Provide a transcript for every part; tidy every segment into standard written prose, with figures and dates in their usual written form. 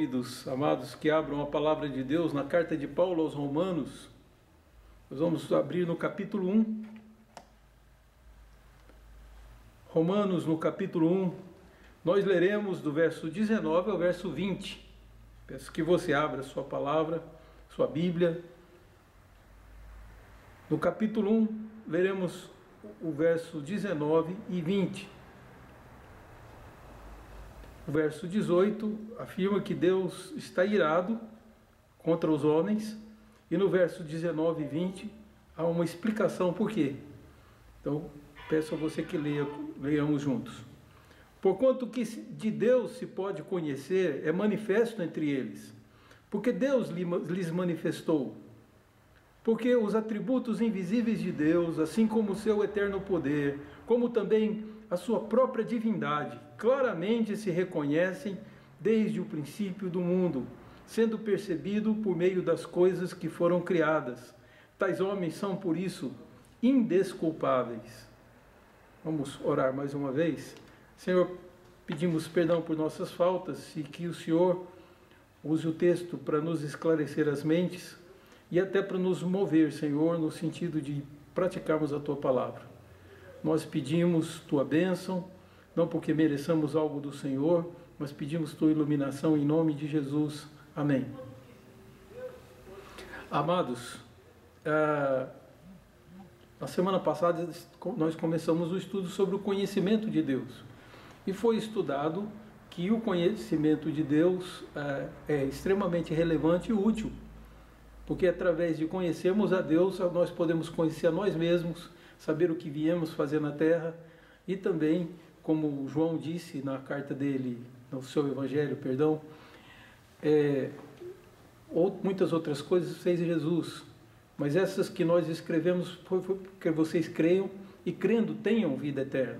convido-os, amados, que abram a palavra de Deus na carta de Paulo aos Romanos. Nós vamos abrir no capítulo 1. Romanos, no capítulo 1, nós leremos do verso 19 ao verso 20. Peço que você abra sua palavra, sua Bíblia. No capítulo 1, leremos o verso 19 e 20. O verso 18 afirma que Deus está irado contra os homens, e no verso 19 e 20 há uma explicação por quê. Então, peço a você que leiamos juntos. Porquanto que de Deus se pode conhecer é manifesto entre eles, porque Deus lhes manifestou. Porque os atributos invisíveis de Deus, assim como o seu eterno poder, como também a sua própria divindade, claramente se reconhecem desde o princípio do mundo, sendo percebido por meio das coisas que foram criadas. Tais homens são, por isso, indesculpáveis. Vamos orar mais uma vez. Senhor, pedimos perdão por nossas faltas e que o Senhor use o texto para nos esclarecer as mentes e até para nos mover, Senhor, no sentido de praticarmos a Tua palavra. Nós pedimos Tua bênção, não porque mereçamos algo do Senhor, mas pedimos Tua iluminação em nome de Jesus. Amém. Amados, na semana passada nós começamos o estudo sobre o conhecimento de Deus. E foi estudado que o conhecimento de Deus é extremamente relevante e útil. Porque através de conhecermos a Deus, nós podemos conhecer a nós mesmos, saber o que viemos fazer na terra, e também, como João disse na carta dele, no seu evangelho, muitas outras coisas fez Jesus. Mas essas que nós escrevemos foi porque vocês creiam e crendo tenham vida eterna.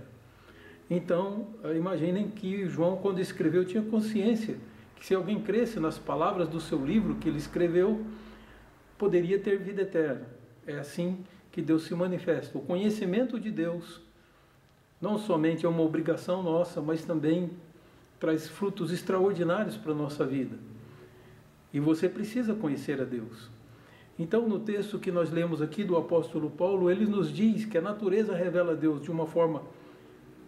Então, imaginem que João, quando escreveu, tinha consciência que se alguém cresce nas palavras do seu livro que ele escreveu, poderia ter vida eterna. É assim que Deus se manifesta. O conhecimento de Deus não somente é uma obrigação nossa, mas também traz frutos extraordinários para a nossa vida. E você precisa conhecer a Deus. Então, no texto que nós lemos aqui do apóstolo Paulo, ele nos diz que a natureza revela a Deus de uma forma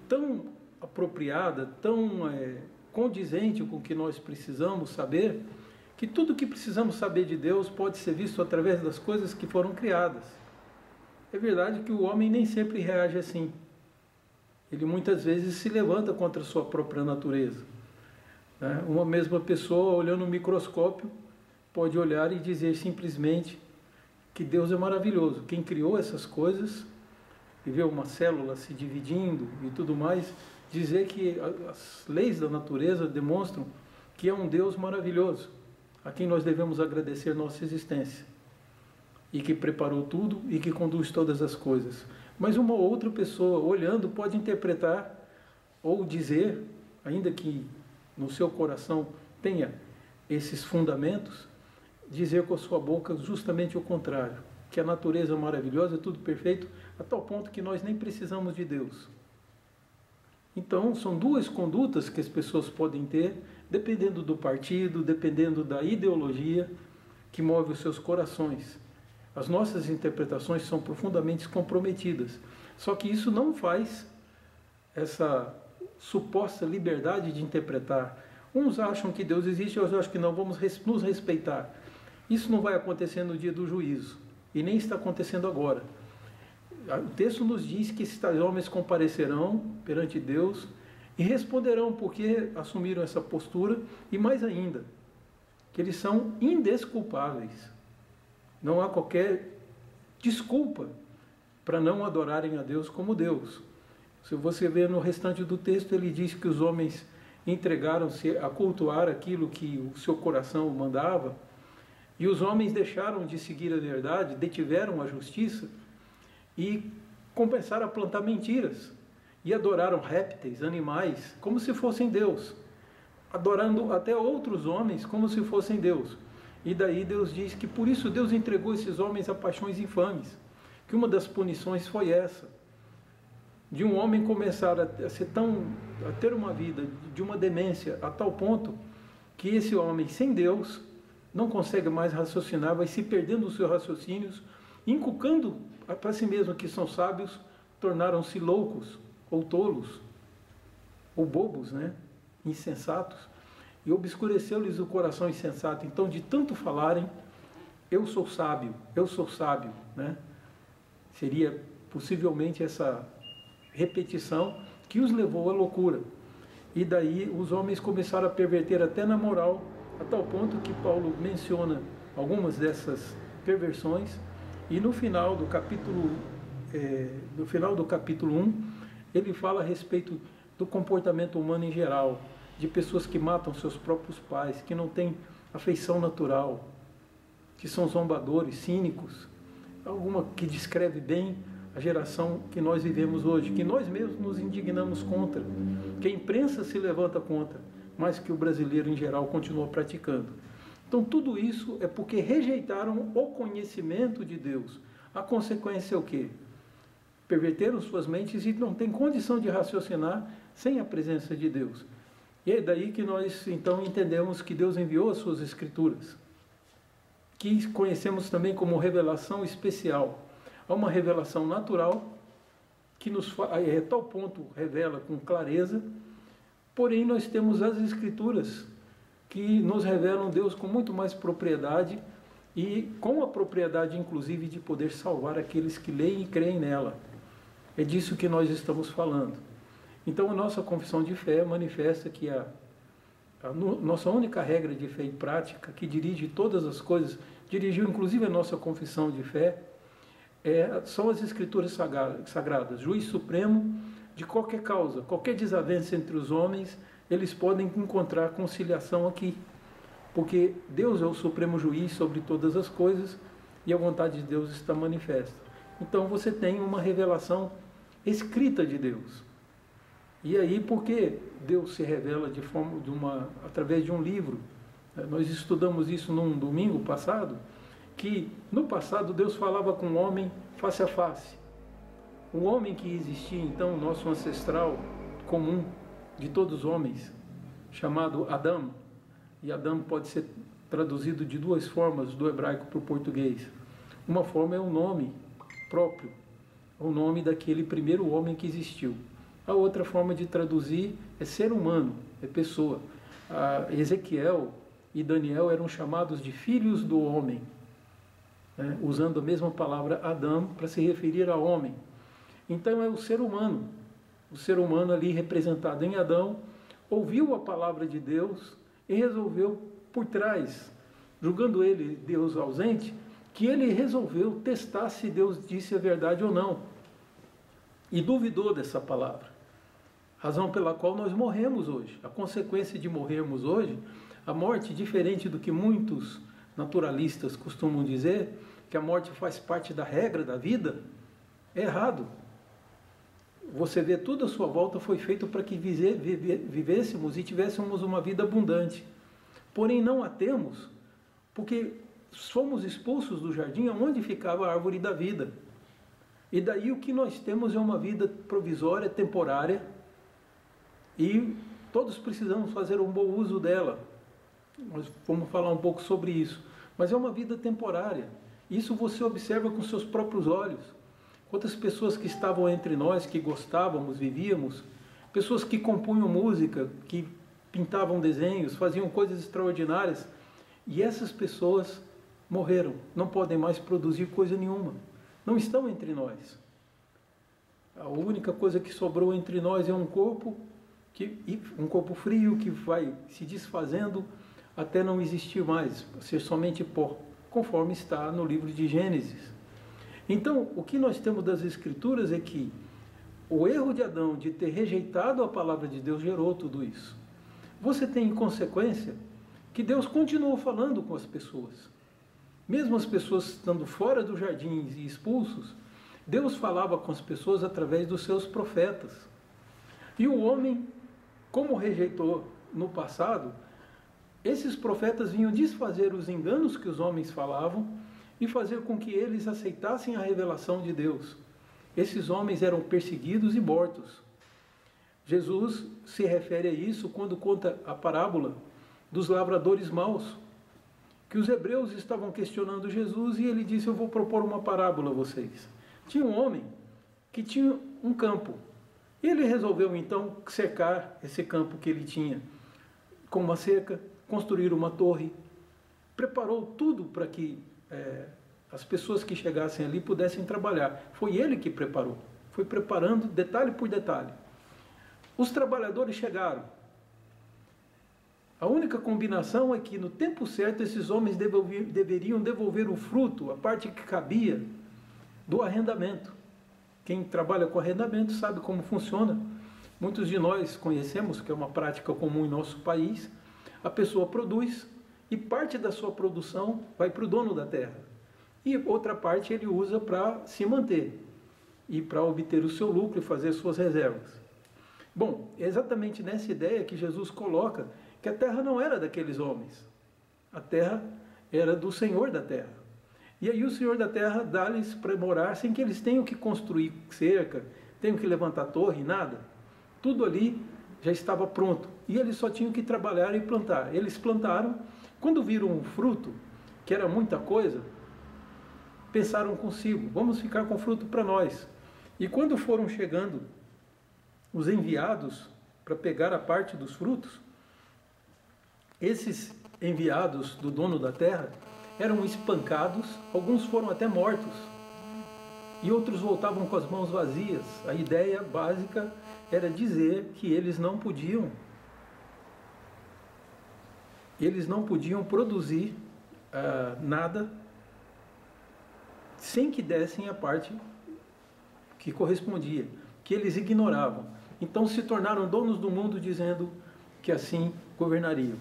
tão apropriada, tão condizente com o que nós precisamos saber, que tudo o que precisamos saber de Deus pode ser visto através das coisas que foram criadas. É verdade que o homem nem sempre reage assim. Ele muitas vezes se levanta contra a sua própria natureza. Uma mesma pessoa, olhando no microscópio, pode olhar e dizer simplesmente que Deus é maravilhoso. Quem criou essas coisas, e vê uma célula se dividindo e tudo mais, dizer que as leis da natureza demonstram que é um Deus maravilhoso, a quem nós devemos agradecer nossa existência, e que preparou tudo e que conduz todas as coisas. Mas uma outra pessoa, olhando, pode interpretar ou dizer, ainda que no seu coração tenha esses fundamentos, dizer com a sua boca justamente o contrário, que a natureza é maravilhosa, é tudo perfeito, a tal ponto que nós nem precisamos de Deus. Então, são duas condutas que as pessoas podem ter, dependendo do partido, dependendo da ideologia que move os seus corações. As nossas interpretações são profundamente comprometidas. Só que isso não faz essa suposta liberdade de interpretar. Uns acham que Deus existe, outros acham que não, vamos nos respeitar. Isso não vai acontecer no dia do juízo, e nem está acontecendo agora. O texto nos diz que esses homens comparecerão perante Deus e responderão porque assumiram essa postura, e mais ainda, que eles são indesculpáveis. Não há qualquer desculpa para não adorarem a Deus como Deus. Se você ver no restante do texto, ele diz que os homens entregaram-se a cultuar aquilo que o seu coração mandava, e os homens deixaram de seguir a verdade, detiveram a justiça e começaram a plantar mentiras, e adoraram répteis, animais, como se fossem Deus, adorando até outros homens como se fossem Deus. E daí Deus diz que por isso Deus entregou esses homens a paixões infames, que uma das punições foi essa, de um homem começar a ter uma vida de uma demência a tal ponto que esse homem sem Deus não consegue mais raciocinar, vai se perdendo os seus raciocínios, inculcando para si mesmo que são sábios, tornaram-se loucos, ou tolos, ou bobos, né? Insensatos, e obscureceu-lhes o coração insensato. Então, de tanto falarem, eu sou sábio, né? Seria possivelmente essa repetição que os levou à loucura. E daí os homens começaram a perverter até na moral, a tal ponto que Paulo menciona algumas dessas perversões, e no final do capítulo 1, ele fala a respeito do comportamento humano em geral, de pessoas que matam seus próprios pais, que não têm afeição natural, que são zombadores, cínicos, alguma que descreve bem a geração que nós vivemos hoje, que nós mesmos nos indignamos contra, que a imprensa se levanta contra, mas que o brasileiro em geral continua praticando. Então tudo isso é porque rejeitaram o conhecimento de Deus. A consequência é o quê? Perverteram suas mentes e não têm condição de raciocinar sem a presença de Deus. E é daí que nós então entendemos que Deus enviou as suas Escrituras, que conhecemos também como revelação especial. Há uma revelação natural, que a tal ponto revela com clareza, porém nós temos as Escrituras, que nos revelam Deus com muito mais propriedade, e com a propriedade inclusive de poder salvar aqueles que leem e creem nela. É disso que nós estamos falando. Então a nossa confissão de fé manifesta que a nossa única regra de fé e prática, que dirige todas as coisas, dirigiu inclusive a nossa confissão de fé, são as Escrituras sagradas, juiz supremo de qualquer causa, qualquer desavença entre os homens, eles podem encontrar conciliação aqui, porque Deus é o supremo juiz sobre todas as coisas e a vontade de Deus está manifesta. Então você tem uma revelação escrita de Deus. E aí, porque Deus se revela através de um livro? Nós estudamos isso num domingo passado, que no passado Deus falava com o homem face a face. O homem que existia então, nosso ancestral comum de todos os homens, chamado Adão, e Adão pode ser traduzido de duas formas do hebraico para o português. Uma forma é o nome próprio, o nome daquele primeiro homem que existiu. A outra forma de traduzir é ser humano, é pessoa. Ezequiel e Daniel eram chamados de filhos do homem, né? Usando a mesma palavra Adão para se referir ao homem. Então é o ser humano ali representado em Adão, ouviu a palavra de Deus e resolveu por trás, julgando ele Deus ausente, que ele resolveu testar se Deus disse a verdade ou não. E duvidou dessa palavra. Razão pela qual nós morremos hoje. A consequência de morrermos hoje, a morte, diferente do que muitos naturalistas costumam dizer, que a morte faz parte da regra da vida, é errado. Você vê, tudo à sua volta foi feito para que vivêssemos e tivéssemos uma vida abundante. Porém, não a temos, porque fomos expulsos do jardim onde ficava a árvore da vida. E daí o que nós temos é uma vida provisória, temporária, e todos precisamos fazer um bom uso dela. Nós vamos falar um pouco sobre isso. Mas é uma vida temporária. Isso você observa com seus próprios olhos. Quantas pessoas que estavam entre nós, que gostávamos, vivíamos, pessoas que compunham música, que pintavam desenhos, faziam coisas extraordinárias, e essas pessoas morreram, não podem mais produzir coisa nenhuma, não estão entre nós. A única coisa que sobrou entre nós é um corpo frio que vai se desfazendo até não existir mais, ser somente pó, conforme está no livro de Gênesis. Então, o que nós temos das Escrituras é que o erro de Adão de ter rejeitado a palavra de Deus gerou tudo isso. Você tem em consequência que Deus continuou falando com as pessoas. Mesmo as pessoas estando fora do jardim e expulsos, Deus falava com as pessoas através dos seus profetas. E o homem, como rejeitou no passado, esses profetas vinham desfazer os enganos que os homens falavam e fazer com que eles aceitassem a revelação de Deus. Esses homens eram perseguidos e mortos. Jesus se refere a isso quando conta a parábola dos lavradores maus, que os hebreus estavam questionando Jesus, e ele disse: eu vou propor uma parábola a vocês. Tinha um homem que tinha um campo. Ele resolveu então cercar esse campo que ele tinha com uma cerca, construir uma torre, preparou tudo para que as pessoas que chegassem ali pudessem trabalhar. Foi ele que preparou, foi preparando detalhe por detalhe. Os trabalhadores chegaram. A única combinação é que no tempo certo esses homens deveriam devolver o fruto, a parte que cabia do arrendamento. Quem trabalha com arrendamento sabe como funciona. Muitos de nós conhecemos que é uma prática comum em nosso país. A pessoa produz e parte da sua produção vai para o dono da terra. E outra parte ele usa para se manter e para obter o seu lucro e fazer suas reservas. Bom, é exatamente nessa ideia que Jesus coloca que a terra não era daqueles homens. A terra era do Senhor da terra. E aí o Senhor da terra dá-lhes para morar sem que eles tenham que construir cerca, tenham que levantar torre, nada. Tudo ali já estava pronto. E eles só tinham que trabalhar e plantar. Eles plantaram. Quando viram um fruto, que era muita coisa, pensaram consigo: vamos ficar com fruto para nós. E quando foram chegando os enviados para pegar a parte dos frutos, esses enviados do dono da terra eram espancados, alguns foram até mortos, e outros voltavam com as mãos vazias. A ideia básica era dizer que eles não podiam produzir nada sem que dessem a parte que correspondia, que eles ignoravam. Então se tornaram donos do mundo, dizendo que assim governariam.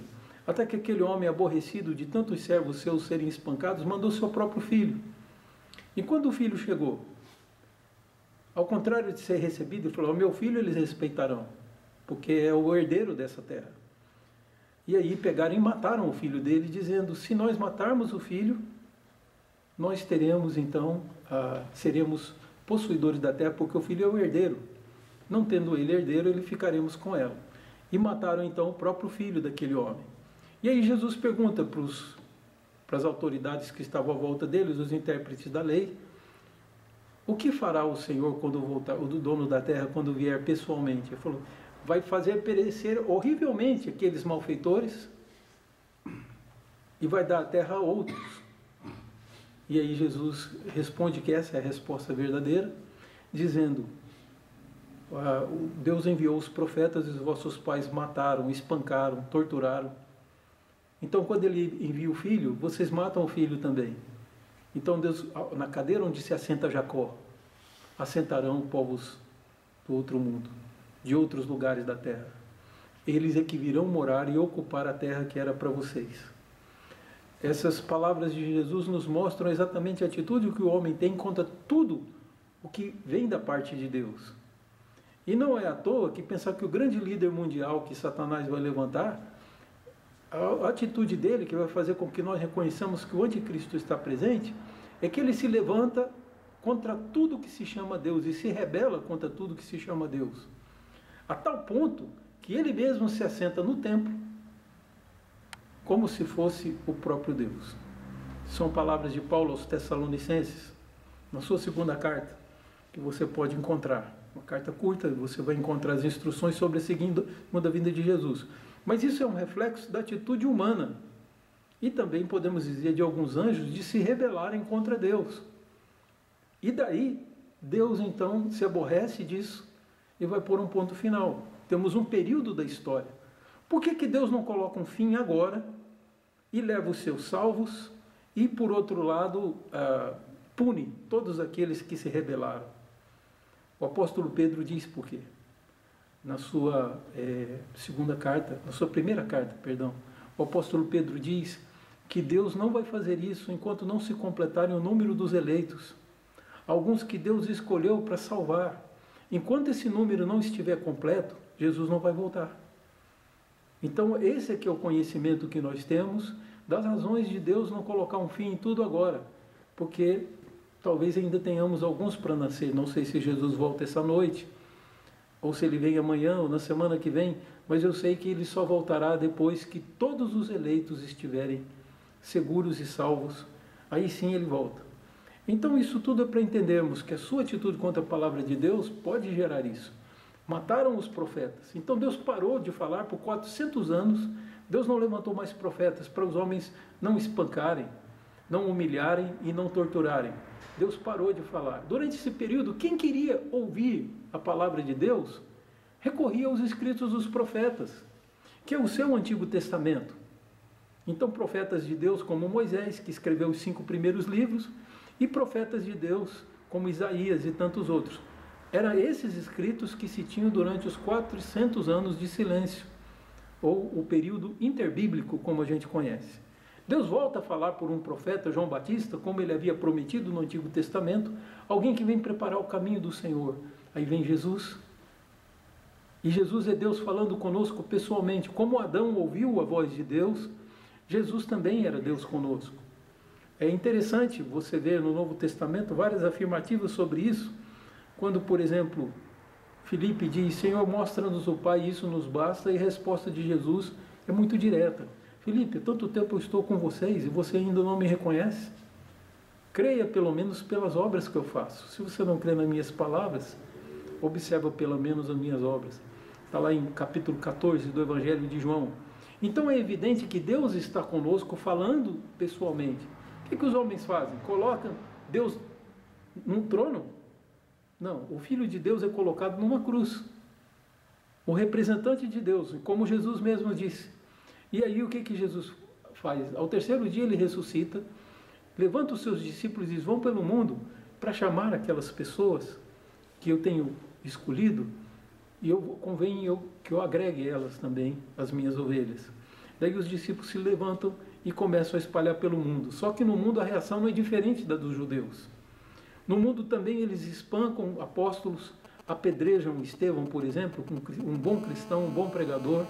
Até que aquele homem, aborrecido de tantos servos seus serem espancados, mandou seu próprio filho. E quando o filho chegou, ao contrário de ser recebido, ele falou: meu filho eles respeitarão, porque é o herdeiro dessa terra. E aí pegaram e mataram o filho dele, dizendo: se nós matarmos o filho, nós teremos então, seremos possuidores da terra, porque o filho é o herdeiro. Não tendo ele herdeiro, ele ficaremos com ela. E mataram então o próprio filho daquele homem. E aí Jesus pergunta para as autoridades que estavam à volta deles, os intérpretes da lei: o que fará o Senhor quando voltar, o dono da terra, quando vier pessoalmente? Ele falou: vai fazer perecer horrivelmente aqueles malfeitores e vai dar a terra a outros. E aí Jesus responde que essa é a resposta verdadeira, dizendo: Deus enviou os profetas e os vossos pais mataram, espancaram, torturaram. Então quando ele envia o filho, vocês matam o filho também. Então Deus, na cadeira onde se assenta Jacó, assentarão povos do outro mundo, de outros lugares da terra. Eles é que virão morar e ocupar a terra que era para vocês. Essas palavras de Jesus nos mostram exatamente a atitude que o homem tem contra tudo o que vem da parte de Deus. E não é à toa que pensar que o grande líder mundial que Satanás vai levantar, a atitude dele, que vai fazer com que nós reconheçamos que o anticristo está presente, é que ele se levanta contra tudo que se chama Deus e se rebela contra tudo que se chama Deus. A tal ponto que ele mesmo se assenta no templo como se fosse o próprio Deus. São palavras de Paulo aos Tessalonicenses, na sua segunda carta, que você pode encontrar. Uma carta curta, você vai encontrar as instruções sobre a segunda vinda de Jesus. Mas isso é um reflexo da atitude humana. E também podemos dizer de alguns anjos de se rebelarem contra Deus. E daí, Deus então se aborrece disso e vai pôr um ponto final. Temos um período da história. Por que Deus não coloca um fim agora e leva os seus salvos e, por outro lado, pune todos aqueles que se rebelaram? O apóstolo Pedro diz por quê. Na sua primeira carta, o apóstolo Pedro diz que Deus não vai fazer isso enquanto não se completarem o número dos eleitos. Alguns que Deus escolheu para salvar. Enquanto esse número não estiver completo, Jesus não vai voltar. Então esse aqui é o conhecimento que nós temos das razões de Deus não colocar um fim em tudo agora. Porque talvez ainda tenhamos alguns para nascer. Não sei se Jesus volta essa noite, ou se ele vem amanhã ou na semana que vem, mas eu sei que ele só voltará depois que todos os eleitos estiverem seguros e salvos. Aí sim ele volta. Então isso tudo é para entendermos que a sua atitude contra a palavra de Deus pode gerar isso. Mataram os profetas. Então Deus parou de falar por 400 anos. Deus não levantou mais profetas para os homens não espancarem, não humilharem e não torturarem. Deus parou de falar. Durante esse período, quem queria ouvir a palavra de Deus, recorria aos escritos dos profetas, que é o seu Antigo Testamento. Então, profetas de Deus como Moisés, que escreveu os 5 primeiros livros, e profetas de Deus como Isaías e tantos outros. Eram esses escritos que se tinham durante os 400 anos de silêncio, ou o período interbíblico, como a gente conhece. Deus volta a falar por um profeta, João Batista, como ele havia prometido no Antigo Testamento, alguém que vem preparar o caminho do Senhor. Aí vem Jesus, e Jesus é Deus falando conosco pessoalmente. Como Adão ouviu a voz de Deus, Jesus também era Deus conosco. É interessante você ver no Novo Testamento várias afirmativas sobre isso, quando, por exemplo, Filipe diz, Senhor, mostra-nos o Pai, isso nos basta, e a resposta de Jesus é muito direta. Filipe, tanto tempo eu estou com vocês e você ainda não me reconhece? Creia pelo menos pelas obras que eu faço. Se você não crê nas minhas palavras, observa pelo menos as minhas obras. Está lá em capítulo 14 do Evangelho de João. Então é evidente que Deus está conosco falando pessoalmente. O que os homens fazem? Colocam Deus num trono? Não, o Filho de Deus é colocado numa cruz. O representante de Deus, como Jesus mesmo disse. E aí o que Jesus faz? Ao terceiro dia ele ressuscita, levanta os seus discípulos e diz, vão pelo mundo para chamar aquelas pessoas que eu tenho escolhido, e convém que eu agregue elas também, as minhas ovelhas. Daí os discípulos se levantam e começam a espalhar pelo mundo. Só que no mundo a reação não é diferente da dos judeus. No mundo também eles espancam apóstolos, apedrejam Estevão, por exemplo, um bom cristão, um bom pregador,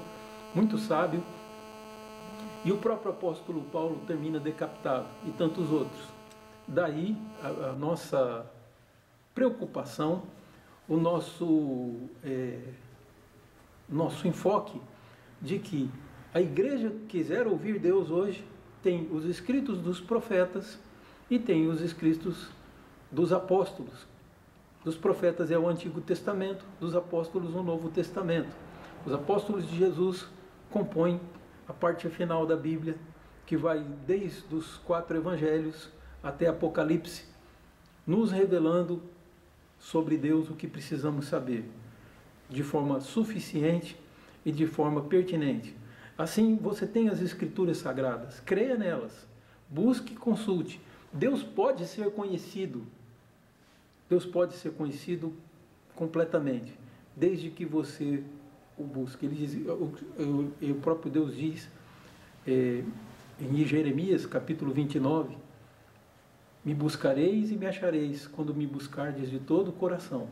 muito sábio. E o próprio apóstolo Paulo termina decapitado, e tantos outros. Daí a nossa preocupação, o nosso enfoque de que a igreja quiser ouvir Deus hoje, tem os escritos dos profetas e tem os escritos dos apóstolos. Dos profetas é o Antigo Testamento, dos apóstolos o Novo Testamento. Os apóstolos de Jesus compõem a parte final da Bíblia, que vai desde os 4 evangelhos até Apocalipse, nos revelando sobre Deus o que precisamos saber, de forma suficiente e de forma pertinente. Assim, você tem as Escrituras Sagradas, creia nelas, busque e consulte. Deus pode ser conhecido. Deus pode ser conhecido completamente, desde que você o busque. Ele diz, o próprio Deus diz em Jeremias, capítulo 29, me buscareis e me achareis, quando me buscardes de todo o coração.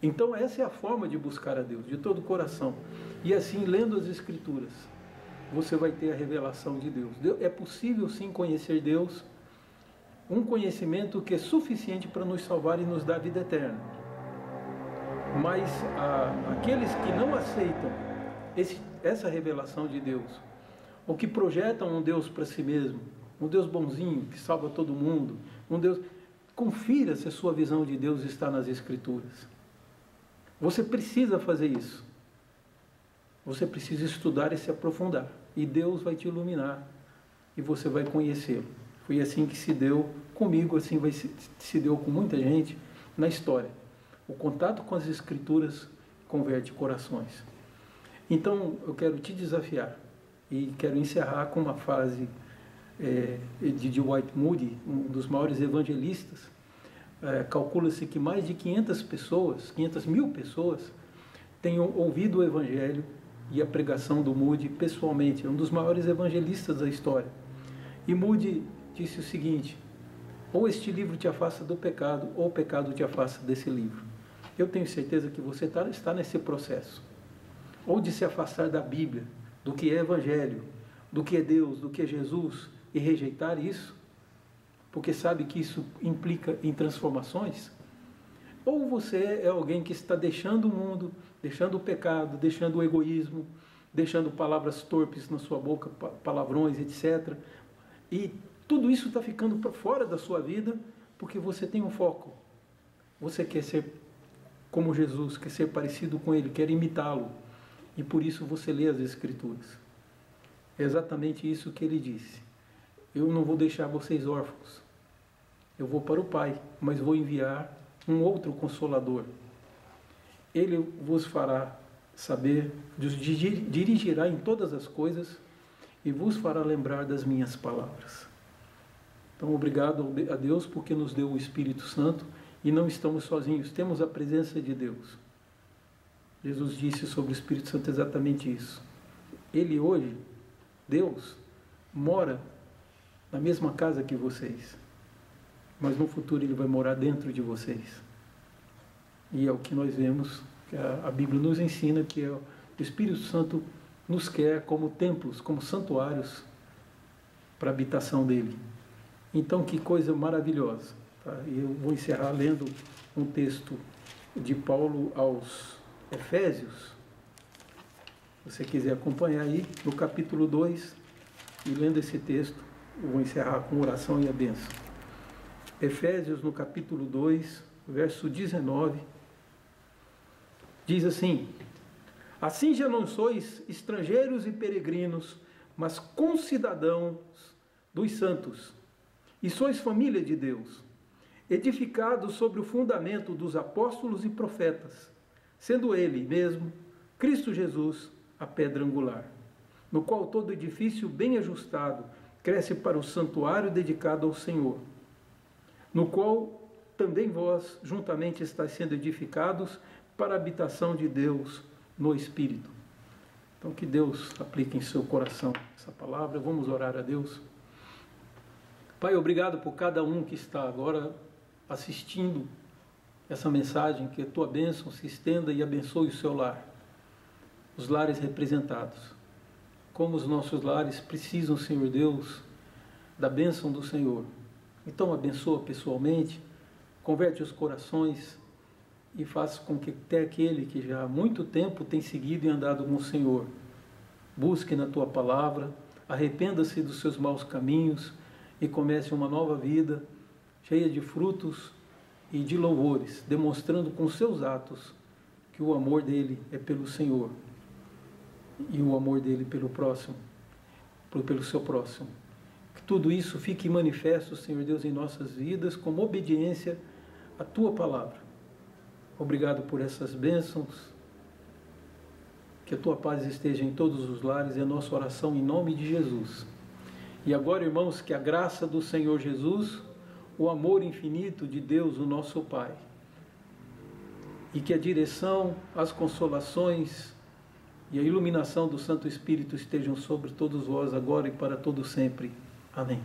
Então essa é a forma de buscar a Deus, de todo o coração. E assim, lendo as Escrituras, você vai ter a revelação de Deus. É possível sim conhecer Deus, um conhecimento que é suficiente para nos salvar e nos dar vida eterna. Mas aqueles que não aceitam essa revelação de Deus, ou que projetam um Deus para si mesmo, um Deus bonzinho, que salva todo mundo, um Deus... Confira se a sua visão de Deus está nas Escrituras. Você precisa fazer isso. Você precisa estudar e se aprofundar. E Deus vai te iluminar. E você vai conhecê-lo. Foi assim que se deu comigo, assim se deu com muita gente na história. O contato com as Escrituras converte corações. Então, eu quero te desafiar. E quero encerrar com uma frase de Dwight Moody, um dos maiores evangelistas. Calcula-se que mais de 500 mil pessoas tenham ouvido o Evangelho e a pregação do Moody pessoalmente. É um dos maiores evangelistas da história. E Moody disse o seguinte: ou este livro te afasta do pecado, ou o pecado te afasta desse livro. Eu tenho certeza que você está nesse processo. Ou de se afastar da Bíblia, do que é Evangelho, do que é Deus, do que é Jesus, e rejeitar isso, porque sabe que isso implica em transformações, Ou você é alguém que está deixando o mundo, deixando o pecado, deixando o egoísmo, deixando palavras torpes na sua boca, palavrões, etc. E tudo isso está ficando para fora da sua vida porque você tem um foco. Você quer ser como Jesus, quer ser parecido com Ele, quer imitá-lo. E por isso você lê as Escrituras. É exatamente isso que Ele disse. Eu não vou deixar vocês órfãos. Eu vou para o Pai, mas vou enviar um outro Consolador. Ele vos fará saber, dirigirá em todas as coisas e vos fará lembrar das minhas palavras. Então, obrigado a Deus porque nos deu o Espírito Santo e não estamos sozinhos, temos a presença de Deus. Jesus disse sobre o Espírito Santo exatamente isso. Ele hoje, Deus, mora na mesma casa que vocês, mas no futuro Ele vai morar dentro de vocês. E é o que nós vemos, que a Bíblia nos ensina, que o Espírito Santo nos quer como templos, como santuários para a habitação dEle. Então, que coisa maravilhosa. Tá? E eu vou encerrar lendo um texto de Paulo aos Efésios. Se você quiser acompanhar aí, no capítulo 2, e lendo esse texto, eu vou encerrar com oração e a bênção. Efésios, no capítulo 2, verso 19, diz assim: assim já não sois estrangeiros e peregrinos, mas concidadãos dos santos, e sois família de Deus, edificados sobre o fundamento dos apóstolos e profetas, sendo Ele mesmo, Cristo Jesus, a pedra angular, no qual todo edifício bem ajustado cresce para o santuário dedicado ao Senhor, no qual também vós juntamente estáis sendo edificados para a habitação de Deus no Espírito. Então, que Deus aplique em seu coração essa palavra. Vamos orar a Deus. Pai, obrigado por cada um que está agora assistindo essa mensagem, que a tua bênção se estenda e abençoe o seu lar, os lares representados. Como os nossos lares precisam, Senhor Deus, da bênção do Senhor. Então abençoa pessoalmente, converte os corações e faça com que até aquele que já há muito tempo tem seguido e andado com o Senhor, busque na tua palavra, arrependa-se dos seus maus caminhos e comece uma nova vida, cheia de frutos e de louvores, demonstrando com seus atos que o amor dele é pelo Senhor e o amor dele pelo próximo, pelo seu próximo. Que tudo isso fique manifesto, Senhor Deus, em nossas vidas, como obediência à tua palavra. Obrigado por essas bênçãos. Que a tua paz esteja em todos os lares, é a nossa oração em nome de Jesus. E agora, irmãos, que a graça do Senhor Jesus, o amor infinito de Deus, o nosso Pai, e que a direção, as consolações e a iluminação do Santo Espírito estejam sobre todos vós agora e para todo sempre. Amém.